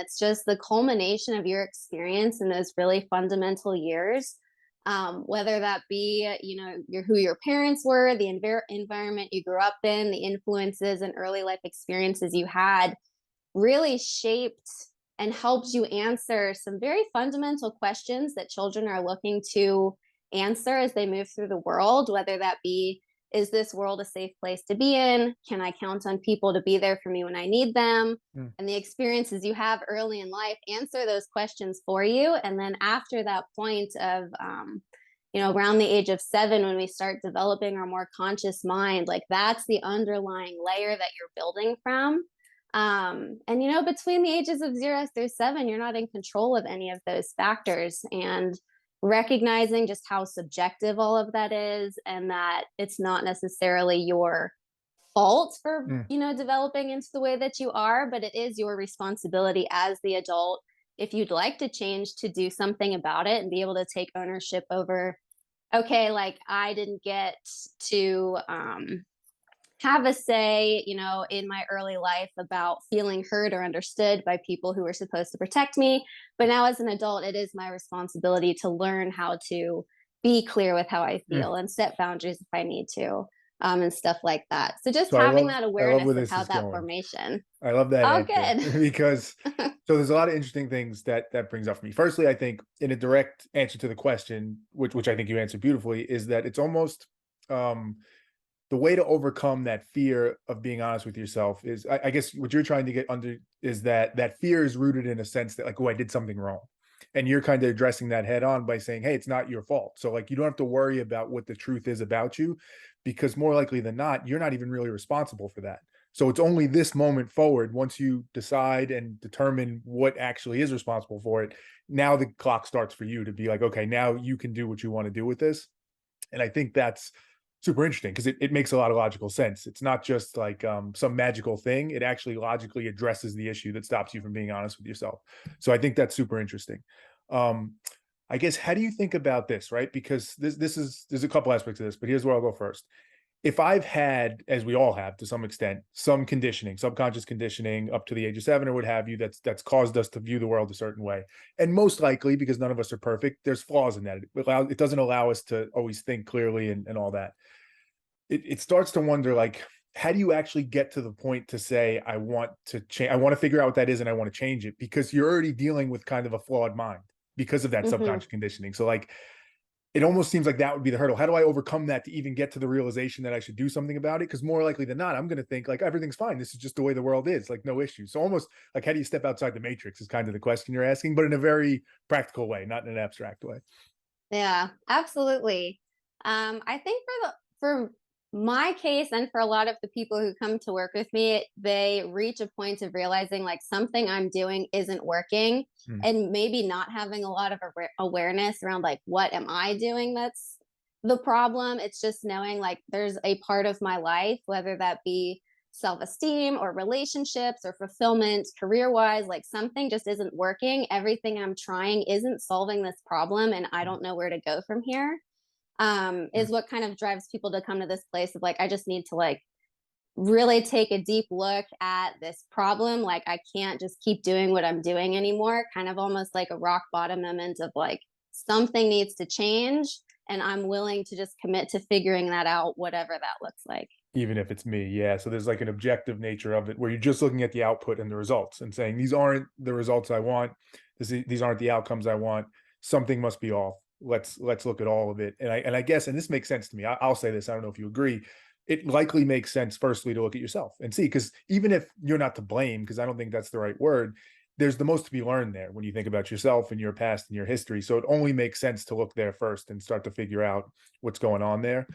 It's just the culmination of your experience in those really fundamental years, whether that be, who your parents were, the environment you grew up in, the influences and early life experiences you had, really shaped and helped you answer some very fundamental questions that children are looking to answer as they move through the world, whether that be, is this world a safe place to be in? Can I count on people to be there for me when I need them? Mm. And the experiences you have early in life answer those questions for you. And then after that point of, around the age of 7, when we start developing our more conscious mind, like that's the underlying layer that you're building from. And between the ages of 0 through 7, you're not in control of any of those factors. And recognizing just how subjective all of that is, and that it's not necessarily your fault for, Mm. developing into the way that you are, but it is your responsibility as the adult, if you'd like to change, to do something about it and be able to take ownership over, okay, like I didn't get to have a say, in my early life about feeling heard or understood by people who were supposed to protect me. But now, as an adult, it is my responsibility to learn how to be clear with how I Mm. feel and set boundaries if I need to, and stuff like that. So just So I having love that I love awareness where of this how is that going. formation. I love that Oh, answer good. because so there's a lot of interesting things that brings up for me. Firstly, I think in a direct answer to the question, which I think you answered beautifully, is that it's almost um the way to overcome that fear of being honest with yourself is I guess what you're trying to get under is that fear is rooted in a sense that like, oh, I did something wrong. And you're kind of addressing that head on by saying, hey, it's not your fault. So like you don't have to worry about what the truth is about you, because more likely than not, you're not even really responsible for that. So it's only this moment forward, once you decide and determine what actually is responsible for it, now the clock starts for you to be like, okay, now you can do what you want to do with this. And I think that's super interesting because it makes a lot of logical sense. It's not just like some magical thing. It actually logically addresses the issue that stops you from being honest with yourself. So I think that's super interesting. Um, I guess, how do you think about this, right? Because there's a couple aspects of this, but here's where I'll go first. If I've had, as we all have to some extent, some conditioning, subconscious conditioning up to the age of 7 or what have you, that's caused us to view the world a certain way. And most likely, because none of us are perfect, there's flaws in that. It doesn't allow us to always think clearly and all that. It starts to wonder, like, how do you actually get to the point to say, I want to change, I want to figure out what that is and I want to change it, because you're already dealing with kind of a flawed mind because of that Hmm. subconscious conditioning. So like it almost seems like that would be the hurdle. How do I overcome that to even get to the realization that I should do something about it? Because more likely than not, I'm going to think like everything's fine. This is just the way the world is, like no issue. So almost like, how do you step outside the matrix is kind of the question you're asking, but in a very practical way, not in an abstract way. Yeah, absolutely. I think for my case and for a lot of the people who come to work with me, they reach a point of realizing like something I'm doing isn't working, Mm. and maybe not having a lot of awareness around like what am I doing that's the problem. It's just knowing like there's a part of my life, whether that be self-esteem or relationships or fulfillment career wise, like something just isn't working, everything I'm trying isn't solving this problem, and I don't know where to go from here. Mm. Is what kind of drives people to come to this place of like, I just need to like really take a deep look at this problem. Like I can't just keep doing what I'm doing anymore, kind of almost like a rock bottom moment of like something needs to change, and I'm willing to just commit to figuring that out, whatever that looks like. Even if it's me, yeah. So there's like an objective nature of it where you're just looking at the output and the results and saying, these aren't the results I want. These aren't the outcomes I want. Something must be off. Let's look at all of it. And I guess, and this makes sense to me. I'll say this. I don't know if you agree. It likely makes sense, firstly, to look at yourself and see, because even if you're not to blame, because I don't think that's the right word, there's the most to be learned there when you think about yourself and your past and your history. So it only makes sense to look there first and start to figure out what's going on there.